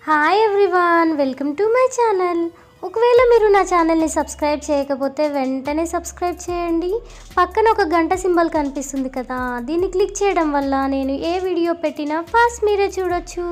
Hi everyone, welcome to my channel. ఒకవేళ మీరు నా ఛానల్ని సబ్స్క్రైబ్ చేయకపోతే వెంటనే సబ్స్క్రైబ్ చేయండి. పక్కన ఒక గంట సింబల్ కనిపిస్తుంది కదా, దీన్ని క్లిక్ చేయడం వల్ల నేను ఏ వీడియో పెట్టినా ఫస్ట్ మీరే చూడొచ్చు.